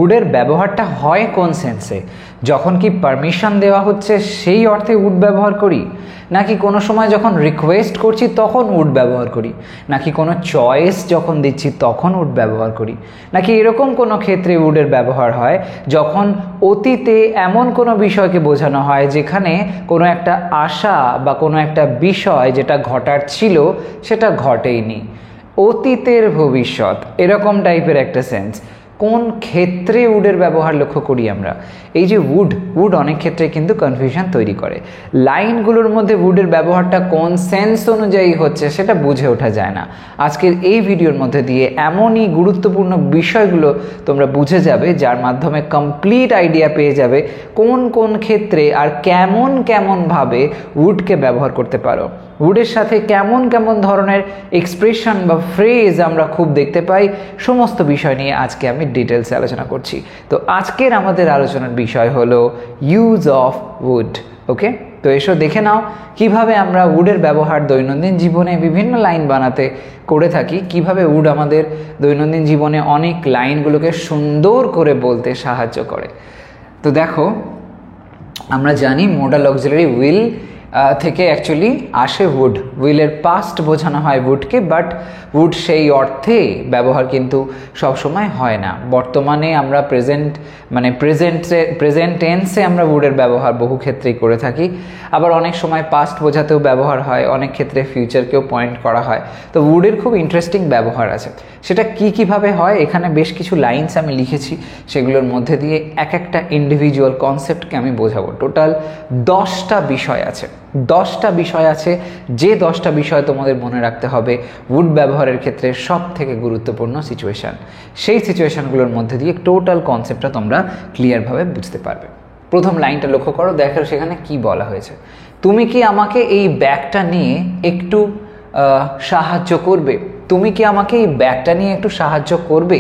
উডের ব্যবহারটা হয় কোন সেন্সে? যখন কি পারমিশন দেওয়া হচ্ছে সেই অর্থে উড ব্যবহার করি, নাকি কোনো সময় যখন রিকোয়েস্ট করছি তখন উড ব্যবহার করি, নাকি কোনো চয়েস যখন দিচ্ছি তখন উড ব্যবহার করি, নাকি এরকম কোনো ক্ষেত্রে উডের ব্যবহার হয় যখন অতীতে এমন কোনো বিষয়কে বোঝানো হয় যেখানে কোনো একটা আশা বা কোনো একটা বিষয় যেটা ঘটার ছিল সেটা ঘটেইনি, অতীতের ভবিষ্যৎ, এরকম টাইপের একটা সেন্স। কোন ক্ষেত্রে উডের ব্যবহার লক্ষ্য করি আমরা? এই যে উড অনেক ক্ষেত্রে কিন্তু কনফিউশন তৈরি করে। লাইনগুলোর মধ্যে উডের ব্যবহারটা কোন সেন্স অনুযায়ী হচ্ছে সেটা বুঝে ওঠা যায় না। আজকের এই ভিডিওর মধ্যে দিয়ে এমনই গুরুত্বপূর্ণ বিষয়গুলো তোমরা বুঝে যাবে যার মাধ্যমে কমপ্লিট আইডিয়া পেয়ে যাবে কোন কোন ক্ষেত্রে আর কেমন কেমনভাবে উডকে ব্যবহার করতে পারো। উডের সাথে কেমন কেমন ধরনের এক্সপ্রেশন বা ফ্রেজ আমরা খুব দেখতে পাই, সমস্ত বিষয় নিয়ে আজকে আমি ডিটেলসে আলোচনা করছি। তো আজকের আমাদের আলোচনার বিষয় হলো ইউজ অফ উড। ওকে, তো এসো দেখে নাও কিভাবে আমরা উডের ব্যবহার দৈনন্দিন জীবনে বিভিন্ন লাইন বানাতে করে থাকি, কিভাবে উড আমাদের দৈনন্দিন জীবনে অনেক লাইনগুলোকে সুন্দর করে বলতে সাহায্য করে। তো দেখো, আমরা জানি মোডাল অক্সিলারি উইল থেকে অ্যাকচুয়ালি আসে উড। উইলের পাস্ট বোঝানো হয় উডকে, বাট উড সেই অর্থে ব্যবহার কিন্তু সবসময় হয় না। বর্তমানে আমরা প্রেজেন্ট টেন্সে আমরা উডের ব্যবহার বহু ক্ষেত্রেই করে থাকি, আবার অনেক সময় পাস্ট বোঝাতেও ব্যবহার হয়, অনেক ক্ষেত্রে ফিউচারকেও পয়েন্ট করা হয়। তো উডের খুব ইন্টারেস্টিং ব্যবহার আছে। সেটা কীভাবে হয়, এখানে বেশ কিছু লাইনস আমি লিখেছি, সেগুলোর মধ্যে দিয়ে এক একটা ইন্ডিভিজুয়াল কনসেপ্টকে আমি বোঝাবো। টোটাল 10টা বিষয় আছে, 10টা বিষয় আছে, যে 10টা বিষয় তোমাদের মনে রাখতে হবে উড ব্যবহারের ক্ষেত্রে সব থেকে গুরুত্বপূর্ণ সিচুয়েশান। সেই সিচুয়েশানগুলোর মধ্যে দিয়ে টোটাল কনসেপ্টটা তোমরা ক্লিয়ারভাবে বুঝতে পারবে। প্রথম লাইনটা লক্ষ্য করো, দেখো সেখানে কি বলা হয়েছে। তুমি কি আমাকে এই ব্যাগটা নিয়ে একটু সাহায্য করবে? তুমি কি আমাকে এই ব্যাগটা নিয়ে একটু সাহায্য করবে?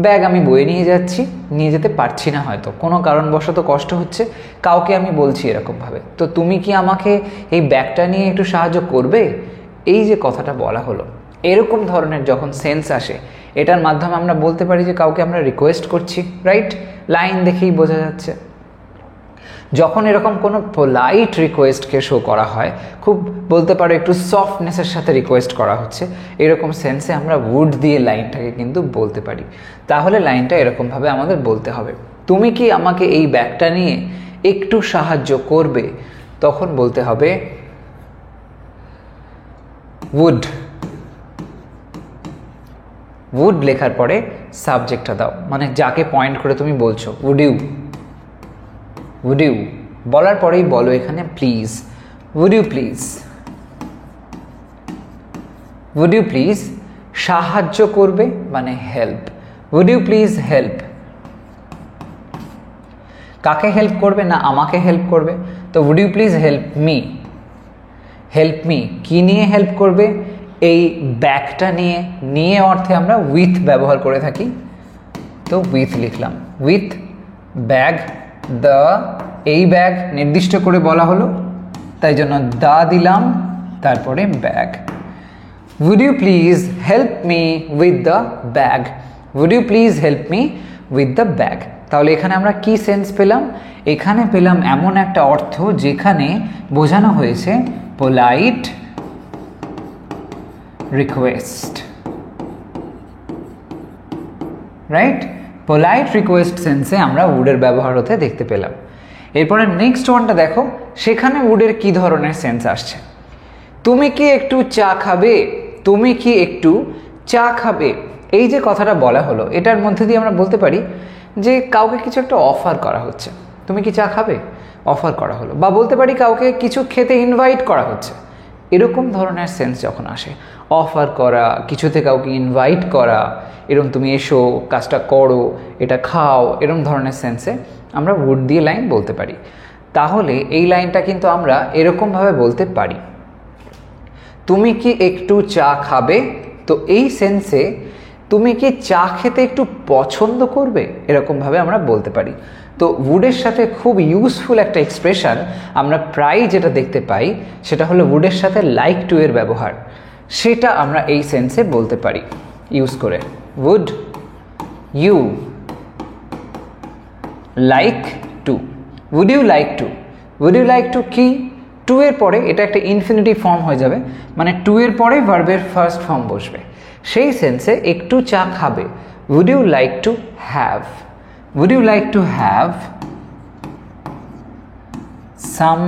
ব্যাগ আমি বয়ে নিয়ে যাচ্ছি, নিয়ে যেতে পারছি না, হয়তো কোনো কারণবশত কষ্ট হচ্ছে, কাউকে আমি বলছি এরকমভাবে, তো তুমি কি আমাকে এই ব্যাগটা নিয়ে একটু সাহায্য করবে? এই যে কথাটা বলা হলো, এরকম ধরনের যখন সেন্স আসে, এটার মাধ্যমে আমরা বলতে পারি যে কাউকে আমরা রিকোয়েস্ট করছি, রাইট? লাইন দেখেই বোঝা যাচ্ছে। যখন এরকম কোনো পোলাইট রিকোয়েস্টকে শো করা হয়, খুব বলতে পারো একটু সফটনেসের সাথে রিকোয়েস্ট করা হচ্ছে, এরকম সেন্সে আমরা উড দিয়ে লাইনটাকে কিন্তু বলতে পারি। তাহলে লাইনটা এরকমভাবে আমাদের বলতে হবে, তুমি কি আমাকে এই ব্যাগটা নিয়ে একটু সাহায্য করবে? তখন বলতে হবে উড। উড লেখার পরে সাবজেক্টটা দাও, মানে যাকে পয়েন্ট করে তুমি বলছো, উড ইউ। উড ইউ বলার পরেই বলো এখানে please. Would you please, would you please সাহায্য করবে মানে help. Would you please help. কাকে হেল্প করবে? না আমাকে হেল্প করবে, তো would you please help me. Help me কি নিয়ে হেল্প করবে? এই ব্যাগটা নিয়ে। নিয়ে অর্থে আমরা উইথ ব্যবহার করে থাকি, তো উইথ লিখলাম, উইথ ব্যাগ। দ্য, এই ব্যাগ নির্দিষ্ট করে বলা হলো, তাই জন্য দা দিলাম, তারপরে bag. Would you please help me with the bag. Would you please help me with the bag. তাহলে এখানে আমরা কি সেন্স পেলাম? এখানে পেলাম এমন একটা অর্থ যেখানে বোঝানো হয়েছে polite request, right? Polite request সেন্সে আমরা উডের ব্যবহার হতে দেখতে পেলাম। এরপরে নেক্সট ওয়ানটা দেখো, সেখানে উডের কি ধরনের সেন্স আসছে। তুমি কি একটু চা খাবে? তুমি কি একটু চা খাবে? এই যে কথাটা বলা হলো, এটার মধ্যে দিয়ে আমরা বলতে পারি যে কাউকে কিছু একটা অফার করা হচ্ছে। তুমি কি চা খাবে? অফার করা হলো। বা বলতে পারি কাউকে কিছু খেতে ইনভাইট করা হচ্ছে। এরকম ধরনের সেন্স যখন আসে, অফার করা, কিছুতে কাউকে ইনভাইট করা, এরকম তুমি এসো, কাজটা করো, এটা খাও, এরকম ধরনের সেন্সে আমরা উড দিয়ে লাইন বলতে পারি। তাহলে এই লাইনটা কিন্তু আমরা এরকমভাবে বলতে পারি, তুমি কি একটু চা খাবে? তো এই সেন্সে তুমি কি চা খেতে একটু পছন্দ করবে? এরকমভাবে আমরা বলতে পারি। তো উডের সাথে খুব ইউজফুল একটা এক্সপ্রেশন আমরা প্রায় যেটা দেখতে পাই, সেটা হলো উডের সাথে লাইক টু এর ব্যবহার। সেটা আমরা এই সেন্সে বলতে পারি ইউজ করে, would you like to, would you like to, would you like to কি, টু এর পরে এটা একটা ইনফিনিটিভ ফর্ম হয়ে যাবে, মানে টু এর পরে ভার্বের ফার্স্ট ফর্ম বসবে, সেই সেন্সে একটু চা খাবে, would you like to have, would you like to have some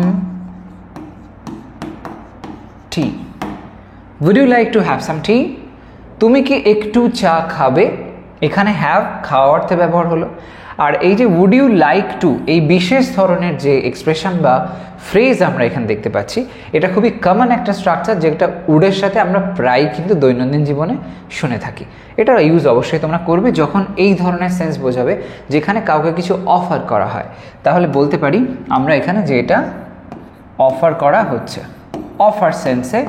tea, would you like to have some tea, তুমি কি একটু চা খাবে, এখানে হ্যাভ খাওয়া অর্থে ব্যবহার হলো। আর এই যে উড ইউ লাইক টু, এই বিশেষ ধরনের যে এক্সপ্রেশন বা ফ্রেজ আমরা এখানে দেখতে পাচ্ছি, এটা খুবই কমন একটা স্ট্রাকচার, যেটা উডের সাথে আমরা প্রায় কিন্তু দৈনন্দিন জীবনে শুনে থাকি। এটার ইউজ অবশ্যই তোমরা করবে যখন এই ধরনের সেন্স বোঝাবে, যেখানে কাউকে কিছু অফার করা হয়, তাহলে বলতে পারি আমরা এখানে যে এটা অফার করা হচ্ছে, অফার সেন্সে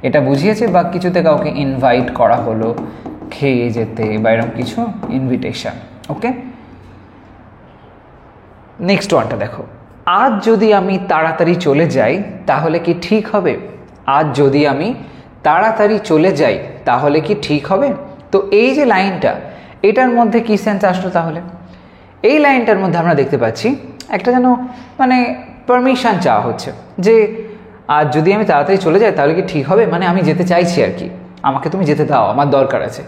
এটা বুঝিয়েছে, বা কিছুতে কাউকে ইনভাইট করা হলো খেয়ে যেতে বা এরকম কিছু ইনভিটেশন। ওকে, নেক্সট ওয়ানটা দেখো, আজ যদি আমি তাড়াতাড়ি চলে যাই তাহলে কি ঠিক হবে, আজ যদি আমি তাড়াতাড়ি চলে যাই তাহলে কি ঠিক হবে। তো এই যে লাইনটা, এটার মধ্যে কি সেন্স আসলো তাহলে, এই লাইনটার মধ্যে আমরা দেখতে পাচ্ছি একটা যেন মানে পারমিশন চাওয়া হচ্ছে, যে আজ যদি আমি তাড়াতাড়ি চলে যাই তাহলে কি ঠিক হবে, মানে আমি যেতে চাইছি আর কি, আমাকে তুমি যেতে দাও, আমার দরকার আছে,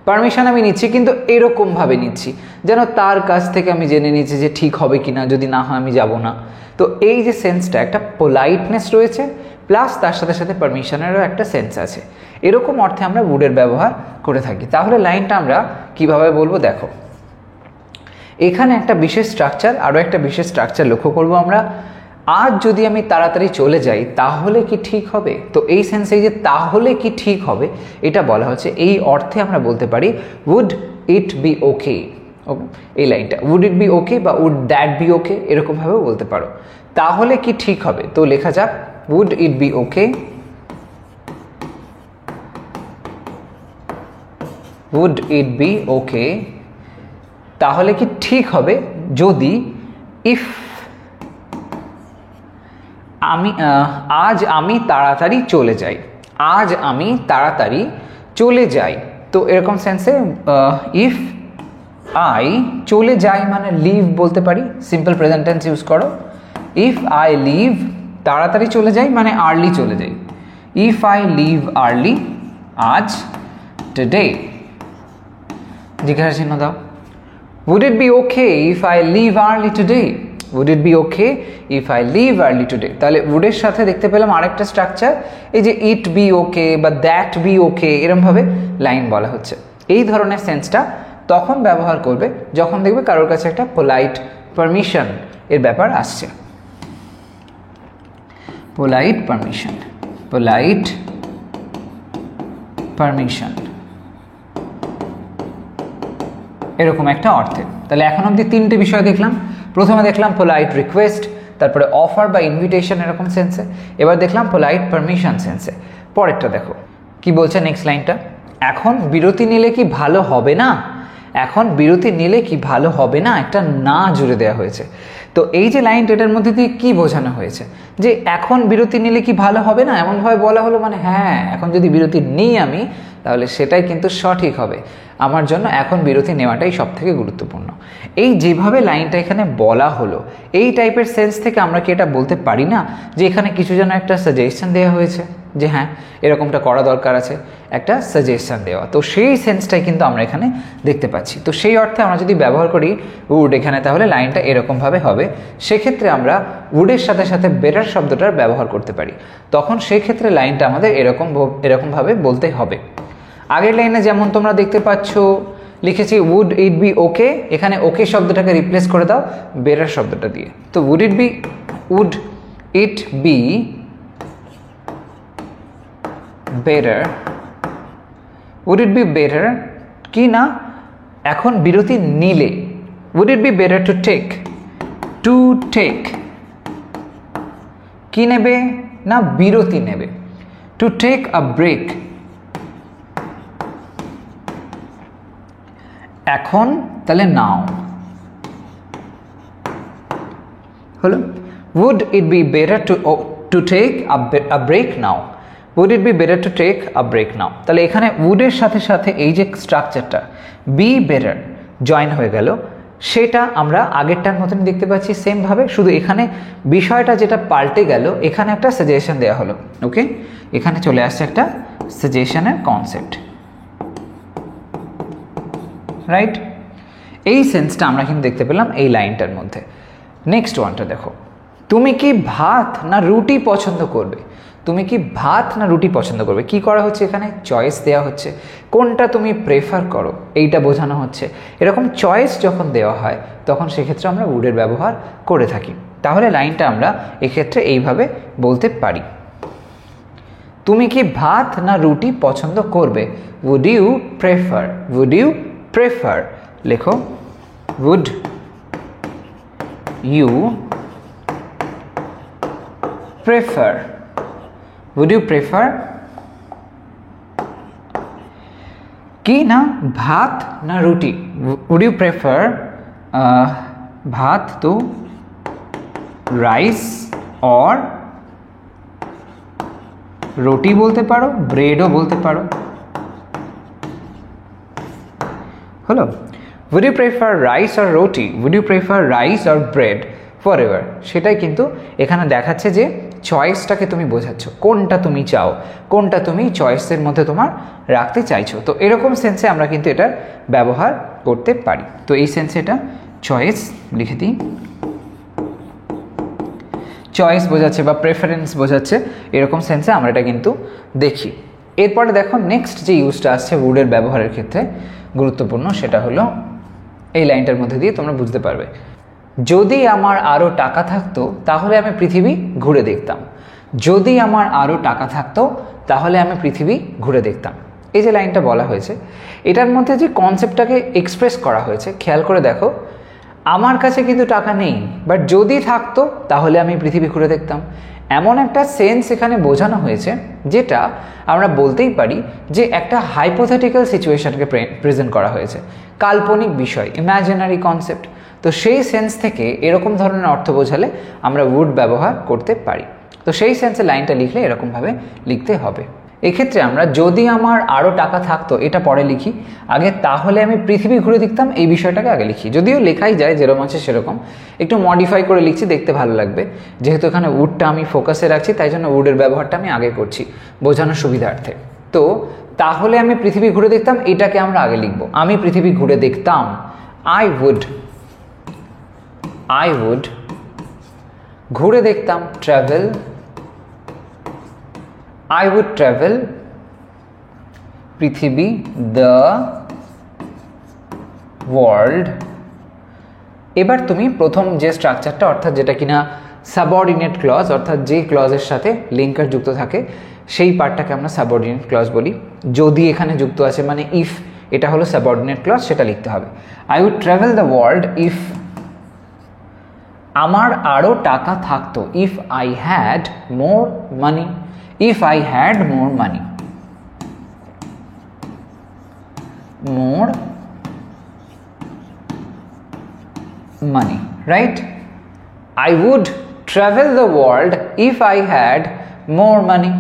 পারমিশন আমি নিচ্ছি, কিন্তু এরকমভাবে নিচ্ছি যেন তার কাছ থেকে আমি জেনে নিচ্ছি যে ঠিক হবে কিনা, যদি না হয় আমি যাব না। তো এই যে সেন্সটা, একটা পোলাইটনেস রয়েছে, প্লাস তার সাথে সাথে পারমিশনেরও একটা সেন্স আছে, এরকম অর্থে আমরা উডের ব্যবহার করে থাকি। তাহলে লাইনটা আমরা কিভাবে বলবো দেখো, এখানে একটা বিশেষ স্ট্রাকচার, আরও একটা বিশেষ স্ট্রাকচার লক্ষ্য করব আমরা, আজ যদি আমি তাড়াতাড়ি চলে যাই তাহলে কি ঠিক হবে। তো এই সেন্সে যে তাহলে কি ঠিক হবে এটা বলা হচ্ছে, এই অর্থে আমরা বলতে পারি উড ইট বি ওকে, এই লাইনটা উড ইট বি ওকে বা উড দ্যাট বি ওকে এরকমভাবেও বলতে পারো। তাহলে কি ঠিক হবে, তো লেখা যাক would it be okay, would it be okay, তাহলে কি ঠিক হবে যদি, ইফ আজ আমি তাড়াতাড়ি চলে যাই, আজ আমি তাড়াতাড়ি চলে যাই, তো এরকম সেন্সে ইফ আই চলে যাই মানে লিভ বলতে পারি, সিম্পল প্রেজেন্ট টেন্স ইউজ করো, ইফ আই লিভ তাড়াতাড়ি চলে যাই মানে আর্লি চলে যাই, ইফ আই লিভ আর্লি আজ, টুডে জিজ্ঞাসা চিহ্ন দাও, would it be okay if I leave early today, would it be okay if I leave early today। তাহলে would এর সাথে দেখতে পেলাম আরেকটা স্ট্রাকচার, এই যে it be okay বা that be okay এরকমভাবে লাইন বলা হচ্ছে। এই ধরনের সেন্সটা তখন ব্যবহার করবে যখন দেখবে কারোর কাছে একটা পোলাইট পারমিশন এর ব্যাপার আসছে, পোলাইট পারমিশন, পোলাইট পারমিশন এরকম একটা অর্থে। তাহলে এখন অবধি তিনটে বিষয় দেখলাম, প্রথমে দেখলাম পোলাইট রিকোয়েস্ট, তারপরে অফার বা ইনভিটেশন এরকম সেন্সে, এবার দেখলাম পোলাইট পারমিশন সেন্সে। পরেরটা দেখো কি বলছে নেক্সট লাইনটা, এখন বিরতি নিলে কি ভালো হবে না, এখন বিরতি নিলে কি ভালো হবে না, একটা না জুড়ে দেওয়া হয়েছে। তো এই যে লাইনটা, এটার মধ্যে দিয়ে কী বোঝানো হয়েছে, যে এখন বিরতি নিলে কি ভালো হবে না, এমনভাবে বলা হলো মানে হ্যাঁ এখন যদি বিরতি নিই আমি তাহলে সেটাই কিন্তু সঠিক হবে, আমার জন্য এখন বিরতি নেওয়াটাই সব থেকে গুরুত্বপূর্ণ। এই যেভাবে লাইনটা এখানে বলা হলো, এই টাইপের সেন্স থেকে আমরা কি এটা বলতে পারি না যে এখানে কিছু যেন একটা সাজেশন দেওয়া হয়েছে, যে হ্যাঁ এরকমটা করা দরকার আছে, একটা সাজেশন দেওয়া। তো সেই সেন্সটাই কিন্তু আমরা এখানে দেখতে পাচ্ছি। তো সেই অর্থে আমরা যদি ব্যবহার করি উড এখানে, তাহলে লাইনটা এরকমভাবে হবে। সেক্ষেত্রে আমরা উডের সাথে সাথে বেটার শব্দটার ব্যবহার করতে পারি, তখন সেক্ষেত্রে লাইনটা আমাদের এরকমভাবে বলতে হবে। আগের লাইনে যেমন তোমরা দেখতে পাচ্ছ লিখেছি উড ইট বি ওকে, এখানে ওকে শব্দটাকে রিপ্লেস করে দাও বেটার শব্দটা দিয়ে। তো would it be better, would it be better কি না, এখন বিরতি নিলে, would it be better to take কি নেবে না, বিরতি নেবে, টু টেক আ ব্রেক, এখন তাহলে নাও হলো। would it be better to take a break now, would it be better to take a break now। তাহলে এখানে would এর সাথে সাথে এই যে স্ট্রাকচারটা be better জয়েন হয়ে গেল, সেটা আমরা আগেরটার মতনই দেখতে পাচ্ছি সেমভাবে, শুধু এখানে বিষয়টা যেটা পাল্টে গেল, এখানে একটা সাজেশন দেওয়া হলো। ওকে, এখানে চলে আসছে একটা সাজেশনের কনসেপ্ট, রাইট? এই সেন্সটা আমরা কিন্তু দেখতে পেলাম এই লাইনটার মধ্যে। নেক্সট ওয়ানটা দেখো, তুমি কি ভাত না রুটি পছন্দ করবে? তুমি কি ভাত না রুটি পছন্দ করবে? কি করা হচ্ছে এখানে? চয়েস দেওয়া হচ্ছে, কোনটা তুমি প্রেফার করো এইটা বোঝানো হচ্ছে। এরকম চয়েস যখন দেওয়া হয় তখন সেক্ষেত্রে আমরা উডের ব্যবহার করে থাকি। তাহলে লাইনটা আমরা এক্ষেত্রে এইভাবে বলতে পারি, তুমি কি ভাত না রুটি পছন্দ করবে? Would you prefer, would you prefer, লেখো would you prefer, would you prefer কি না ভাত না রুটি? would you prefer ভাত তো রাইস or রুটি বলতে পারো, ব্রেডও বলতে পারো, হলো। Would you prefer rice or roti? Would you prefer rice or bread? Forever. সেটাই কিন্তু এখানে দেখাচ্ছে যে চয়েসটাকে তুমি বোঝাচ্ছ, কোনটা তুমি চাও, কোনটা তুমি চয়েসের মধ্যে তোমার রাখতে চাইছো। তো এরকম সেন্সে আমরা কিন্তু এটার ব্যবহার করতে পারি। তো এই সেন্সে এটা চয়েস লিখে দিই, চয়েস বোঝাচ্ছে বা প্রেফারেন্স বোঝাচ্ছে, এরকম সেন্সে আমরা এটা কিন্তু দেখি। এরপরে দেখো নেক্সট যে ইউজটা আসছে উডের ব্যবহারের ক্ষেত্রে গুরুত্বপূর্ণ, সেটা হলো এই লাইনটার মধ্যে দিয়ে তোমরা বুঝতে পারবে, যদি আমার আরও টাকা থাকতো তাহলে আমি পৃথিবী ঘুরে দেখতাম। যদি আমার আরও টাকা থাকতো তাহলে আমি পৃথিবী ঘুরে দেখতাম। এই যে লাইনটা বলা হয়েছে, এটার মধ্যে যে কনসেপ্টটাকে এক্সপ্রেস করা হয়েছে খেয়াল করে দেখো, আমার কাছে কিন্তু টাকা নেই, বাট যদি থাকতো তাহলে আমি পৃথিবী ঘুরে দেখতাম। এমন একটা সেন্স এখানে বোঝানো হয়েছে যেটা আমরা বলতেই পারি যে একটা হাইপোথেটিক্যাল সিচুয়েশনকে প্রেজেন্ট করা হয়েছে, কাল্পনিক বিষয়, ইমাজিনারি কনসেপ্ট। তো সেই সেন্স থেকে এরকম ধরনের অর্থ বোঝালে আমরা উড ব্যবহার করতে পারি। তো সেই সেন্সে লাইনটা লিখলে এরকমভাবে লিখতে হবে। এক্ষেত্রে আমরা যদি আমার আরও টাকা থাকতো এটা পরে লিখি, আগে তাহলে আমি পৃথিবী ঘুরে দেখতাম এই বিষয়টাকে আগে লিখি। যদিও লেখাই যায় যেরকম আছে সেরকম, একটু মডিফাই করে লিখছি, দেখতে ভালো লাগবে। যেহেতু এখানে উডটা আমি ফোকাসে রাখছি তাই জন্য উডের ব্যবহারটা আমি আগে করছি বোঝানোর সুবিধার্থে। তো তাহলে আমি পৃথিবী ঘুরে দেখতাম এটাকে আমরা আগে লিখবো, আমি পৃথিবী ঘুরে দেখতাম। I would ঘুরে দেখতাম, ট্রাভেল, I would travel পৃথিবী, the world। এবার তুমি প্রথম যে স্ট্রাকচারটা, অর্থাৎ যেটা কিনা সাবঅর্ডিনেট ক্লজ, অর্থাৎ যে ক্লজের সাথে লিঙ্কার যুক্ত থাকে সেই পার্টটাকে আমরা সাবঅর্ডিনেট ক্লজ বলি। যদি এখানে যুক্ত আছে মানে ইফ, এটা হলো সাবঅর্ডিনেট ক্লজ, সেটা লিখতে হবে। I would travel the world if আমার আরও টাকা থাকতো, if I had more money, if I had more money, more money, right? I would travel the world if I had more money।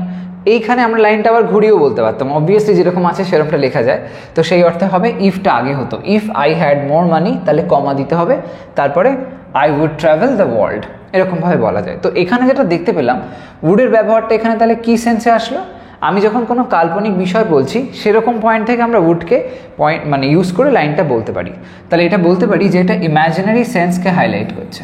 এইখানে আমরা লাইনটা আবার ঘুরিয়েও বলতে পারতাম, অবভিয়াসলি যেরকম আছে সেরকমটা লেখা যায়। তো সেই অর্থে হবে ইফটা আগে হতো, if I had more money, তাহলে কমা দিতে হবে, তারপরে I would travel the world, এরকমভাবে বলা যায়। তো এখানে যেটা দেখতে পেলাম উডের ব্যবহারটা এখানে তাহলে কি সেন্সে আসলো, আমি যখন কোনো কাল্পনিক বিষয় বলছি সেরকম পয়েন্ট থেকে আমরা উডকে পয়েন্ট মানে ইউজ করে লাইনটা বলতে পারি। তাহলে এটা বলতে পারি যে এটা ইমাজিনারি সেন্সকে হাইলাইট করছে।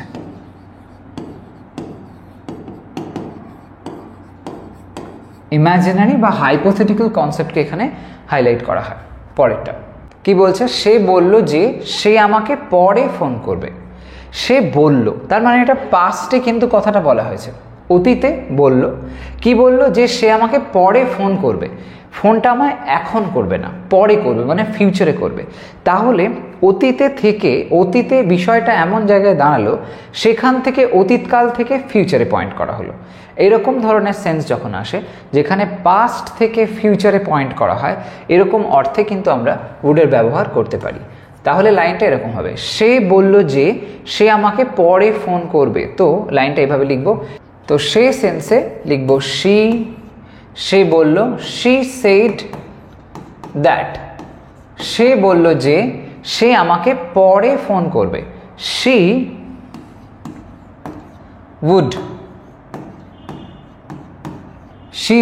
ইমাজিনারি বা হাইপোথেটিক্যাল কনসেপ্টকে এখানে হাইলাইট করা হয়। পরেরটা কি বলছে, সে বলল যে সে আমাকে পরে ফোন করবে। সে বলল, তার মানে এটা পাস্টে কিন্তু কথাটা বলা হয়েছে, অতীতে বলল। কি বলল, যে সে আমাকে পরে ফোন করবে। ফোনটা আমায় এখন করবে না, পরে করবে, মানে ফিউচারে করবে। তাহলে অতীতে থেকে, অতীতে বিষয়টা এমন জায়গায় দাঁড়ালো সেখান থেকে অতীতকাল থেকে ফিউচারে পয়েন্ট করা হলো। এরকম ধরনের সেন্স যখন আসে যেখানে পাস্ট থেকে ফিউচারে পয়েন্ট করা হয়, এরকম অর্থে কিন্তু আমরা উডের ব্যবহার করতে পারি। তাহলে লাইনটা এরকম হবে, সে বলল যে সে আমাকে পরে ফোন করবে। তো লাইনটা এভাবে লিখবো, তো সে সেন্সে লিখবো শি, সে বলল, শি সেড দ্যাট। সে বলল যে সে আমাকে পরে ফোন করবে। she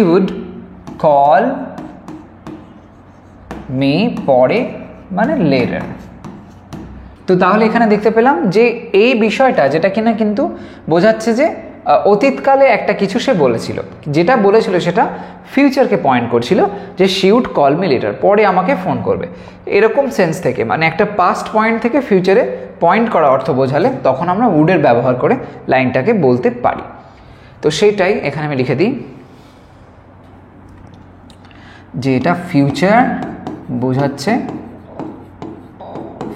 would call me পরে মানে later। তো তাহলে এখানে দেখতে পেলাম যে এই বিষয়টা যেটা কিনা কিন্তু বোঝাচ্ছে যে অতীতকালে একটা কিছু সে বলেছিল, যেটা বলেছিল সেটা ফিউচারকে পয়েন্ট করছিল যে she would call me later, পরে আমাকে ফোন করবে। এরকম সেন্স থেকে মানে একটা পাস্ট পয়েন্ট থেকে ফিউচারে পয়েন্ট করা অর্থ বোঝালে তখন আমরা উডের ব্যবহার করে লাইনটাকে বলতে পারি। তো সেইটাই এখানে আমি লিখে দিই যে এটা ফিউচার বোঝাচ্ছে,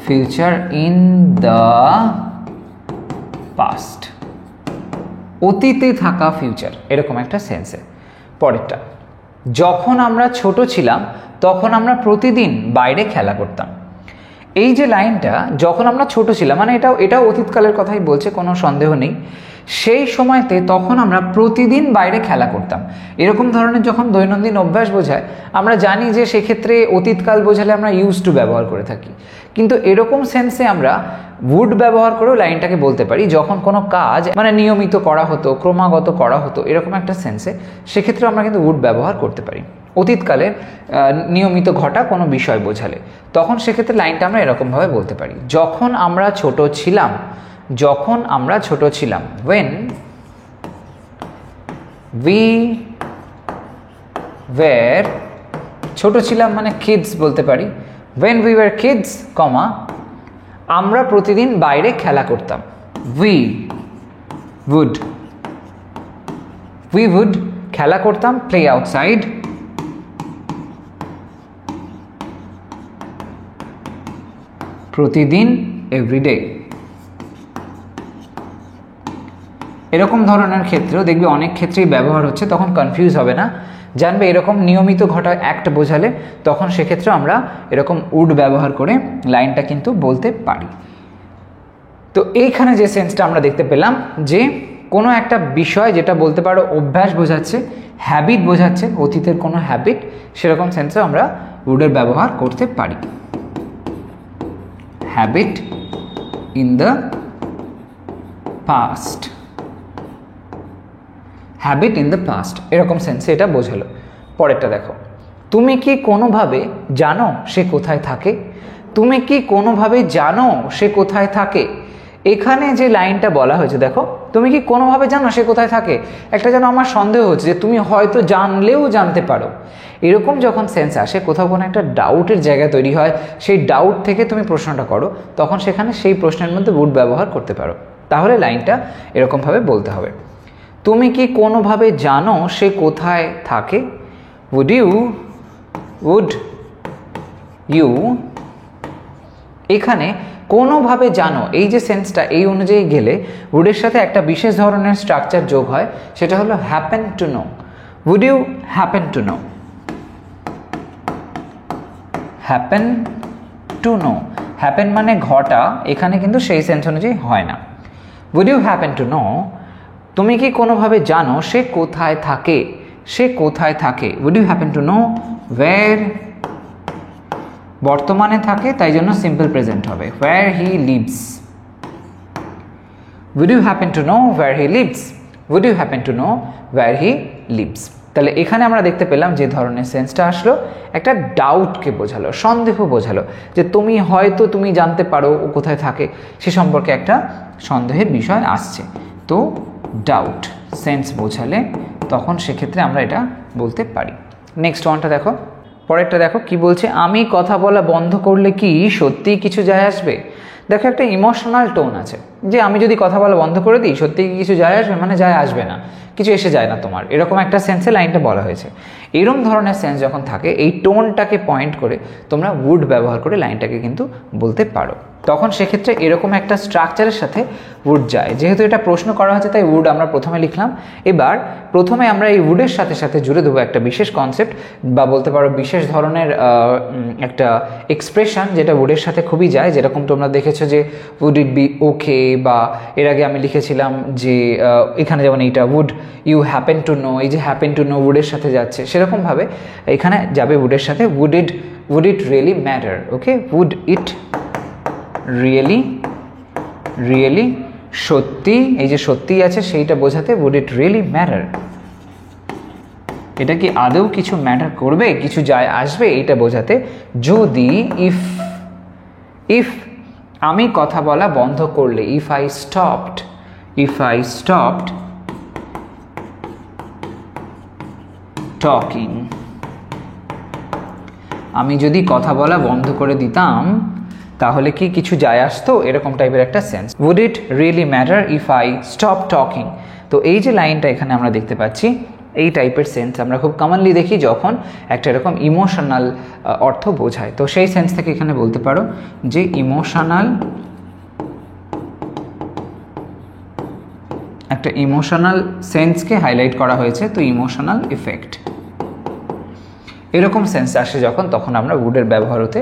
ফিউচার ইন দ্য পাস্ট, অতীতে থাকা ফিউচার, এরকম একটা সেন্সে। পরেরটা, যখন আমরা ছোট ছিলাম তখন আমরা প্রতিদিন বাইরে খেলা করতাম। এই যে লাইনটা, যখন আমরা ছোট ছিলাম মানে এটাও অতীতকালের কথাই বলছে, কোনো সন্দেহ নেই। সেই সময়তে তখন আমরা প্রতিদিন বাইরে খেলা করতাম, এরকম ধরনের যখন দৈনন্দিন অভ্যাস বোঝায় আমরা জানি যে সেক্ষেত্রে অতীতকাল বোঝালে আমরা ইউজ টু ব্যবহার করে থাকি। কিন্তু এরকম সেন্সে আমরা would ব্যবহার করেও লাইনটাকে বলতে পারি যখন কোনো কাজ মানে নিয়মিত করা হতো, ক্রমাগত করা হতো, এরকম একটা সেন্সে, সেক্ষেত্রে আমরা কিন্তু would ব্যবহার করতে পারি অতীতকালে নিয়মিত ঘটা কোনো বিষয় বোঝালে। তখন সেক্ষেত্রে লাইনটা আমরা এরকমভাবে বলতে পারি, যখন আমরা ছোট ছিলাম, যখন আমরা ছোট ছিলাম, when we were, ছোট ছিলাম মানে কিডস বলতে পারি, when we were kids, কমা আমরা প্রতিদিন বাইরে খেলা করতাম, we would খেলা করতাম, play outside, প্রতিদিন everyday। এরকম ধরনের ক্ষেত্রেও দেখবে অনেক ক্ষেত্রেই ব্যবহার হচ্ছে, তখন কনফিউজ হবে না, জানবে এরকম নিয়মিত ঘটা অ্যাক্ট বোঝালে তখন সেক্ষেত্রে আমরা এরকম উড ব্যবহার করে লাইনটা কিন্তু বলতে পারি। তো এইখানে যে সেন্সটা আমরা দেখতে পেলাম যে কোনো একটা বিষয় যেটা বলতে পারো অভ্যাস বোঝাচ্ছে, হ্যাবিট বোঝাচ্ছে, অতীতের কোনো হ্যাবিট, সেরকম সেন্সেও আমরা উডের ব্যবহার করতে পারি। Habit in the past, habit in the past, এরকম সেন্সে এটা বোঝালো। পরেরটা দেখো, তুমি কি কোনোভাবে জানো সে কোথায় থাকে? তুমি কি কোনোভাবে জানো সে কোথায় থাকে? এখানে যে লাইনটা বলা হয়েছে দেখো, তুমি কি কোনোভাবে জানো সে কোথায় থাকে, একটা যেন আমার সন্দেহ হচ্ছে যে তুমি হয়তো জানলেও জানতে পারো। এরকম যখন সেন্স আসে, কোথাও কোনো একটা ডাউটের জায়গা তৈরি হয়, সেই ডাউট থেকে তুমি প্রশ্নটা করো, তখন সেখানে সেই প্রশ্নের মধ্যে would ব্যবহার করতে পারো। তাহলে লাইনটা এরকমভাবে বলতে হবে, তুমি কি কোনোভাবে জানো সে কোথায় থাকে? would you, এখানে কোনোভাবে জানো এই যে সেন্সটা, এই অনুযায়ী গেলে would-এর সাথে একটা বিশেষ ধরনের স্ট্রাকচার যোগ হয়, সেটা হলো happen to know। would you happen to know, happen to know, happen মানে ঘটা, এখানে কিন্তু সেই সেন্স অনুযায়ী হয় না। would you happen to know, তুমি কি কোনোভাবে জানো সে কোথায় থাকে, সে কোথায় থাকে? would you happen to know where, বর্তমানে থাকে তাই জন্য সিম্পল প্রেজেন্ট হবে, where he lives। would you happen to know where he lives, would you happen to know where he lives। তাহলে এখানে আমরা দেখতে পেলাম যে ধরনের সেন্সটা আসলো, একটা ডাউটকে বোঝালো, সন্দেহ বোঝালো, যে তুমি হয়তো তুমি জানতে পারো ও কোথায় থাকে, সে সম্পর্কে একটা সন্দেহের বিষয় আসছে। তো ডাউট সেন্স বোঝালে তখন সেক্ষেত্রে আমরা এটা বলতে পারি। নেক্সট ওয়ানটা দেখো, পরেরটা দেখো কি বলছে, আমি কথা বলা বন্ধ করলে কি সত্যিই কিছু যায় আসবে? দেখো একটা ইমোশনাল টোন আছে, যে আমি যদি কথা বলা বন্ধ করে দিই সত্যি কি কিছু যায় আসবে, মানে যায় আসবে না, কিছু এসে যায় না তোমার, এরকম একটা সেন্সে লাইনটা বলা হয়েছে। এরকম ধরনের সেন্স যখন থাকে, এই টোনটাকে পয়েন্ট করে তোমরা would ব্যবহার করে লাইনটাকে কিন্তু বলতে পারো। তখন সেক্ষেত্রে এরকম একটা স্ট্রাকচারের সাথে would যায়, যেহেতু এটা প্রশ্ন করা হয়েছে তাই would আমরা প্রথমে লিখলাম। এবার প্রথমে আমরা এই would-এর সাথে সাথে জুড়ে দেবো একটা বিশেষ কনসেপ্ট, বা বলতে পারো বিশেষ ধরনের একটা এক্সপ্রেশন, যেটা would-এর সাথে খুবই যায়। যেরকম তোমরা দেখেছো যে would it be okay, বা এর আগে আমি লিখেছিলাম যে এখানে যেমন এইটা would you happen to know, এই যে happen to know would-এর সাথে যাচ্ছে, সেরকমভাবে এখানে যাবে would-এর সাথে would it really matter, okay, would it really really সত্যি, এই যে সত্যি আছে সেইটা বোঝাতে would it really matter, এটা কি আদৌ কিছু ম্যাটার করবে, কিছু যায় আসবে, এটা বোঝাতে যদি ইফ আমি কথা বলা বন্ধ করলে, if I stopped talking, আমি যদি কথা বলা বন্ধ করে দিতাম তাহলে কি কিছু যায় আসতো, এরকম টাইপের একটা sense. would it really matter if I stop talking, তো এই যে লাইনটা এখানে আমরা দেখতে পাচ্ছি, এই টাইপের সেন্স আমরা খুব কমনলি দেখি যখন একটা এরকম ইমোশনাল অর্থ বোঝায়। তো সেই সেন্স থেকে এখানে বলতে পারো যে ইমোশনাল, একটা ইমোশনাল সেন্সকে হাইলাইট করা হয়েছে, তো ইমোশনাল ইফেক্ট, এরকম সেন্স আসে যখন, তখন আমরা উডের ব্যবহার হতে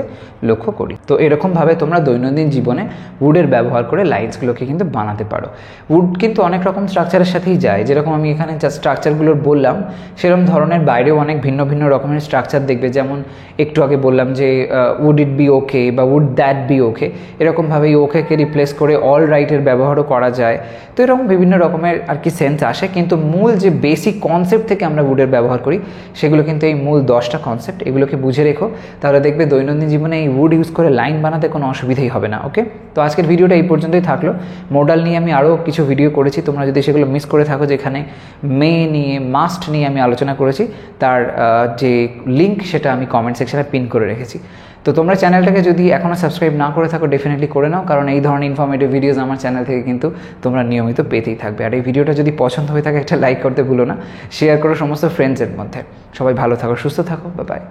লক্ষ্য করি। তো এরকমভাবে তোমরা দৈনন্দিন জীবনে উডের ব্যবহার করে লাইন্সগুলোকে কিন্তু বানাতে পারো। উড কিন্তু অনেক রকম স্ট্রাকচারের সাথেই যায়, যেরকম আমি এখানে যা স্ট্রাকচারগুলোর বললাম সেরকম ধরনের বাইরেও অনেক ভিন্ন ভিন্ন রকমের স্ট্রাকচার দেখবে। যেমন একটু আগে বললাম যে উড ইট বি ওকে বা উড দ্যাট বি ওকে, এরকমভাবে এই ওকেকে রিপ্লেস করে অল রাইটের ব্যবহারও করা যায়। তো এরকম বিভিন্ন রকমের আর কি সেন্স আসে, কিন্তু মূল যে বেসিক কনসেপ্ট থেকে আমরা উডের ব্যবহার করি সেগুলো কিন্তু এই মূল 10টা কনসেপ্ট, এগুলোকে বুঝে রেখো, তাহলে দেখবে দৈনন্দিন জীবনে এই উড ইউজ করে লাইন বানাতে কোনো অসুবিধাই হবে না। ওকে, তো আজকের ভিডিওটা এই পর্যন্তই থাকলো। মোডাল নিয়ে আমি আরও কিছু ভিডিও করেছি, তোমরা যদি সেগুলো মিস করে থাকো, যেখানে মে নিয়ে, মাস্ট নিয়ে আমি আলোচনা করেছি, তার যে লিঙ্ক সেটা আমি কমেন্ট সেকশনে পিন করে রেখেছি। তো তোমরা চ্যানেলটাকে যদি এখনও সাবস্ক্রাইব না করে থাকো ডেফিনেটলি করে নাও, কারণ এই ধরনের ইনফরমেটিভ ভিডিওস আমার চ্যানেল থেকে কিন্তু তোমরা নিয়মিত পেতেই থাকবে। আর এই ভিডিওটা যদি পছন্দ হয়ে থাকে একটা লাইক করতে ভুলো না, শেয়ার করো সমস্ত ফ্রেন্ডসের মধ্যে। সবাই ভালো থাকো, সুস্থ থাকো, বাই বাই।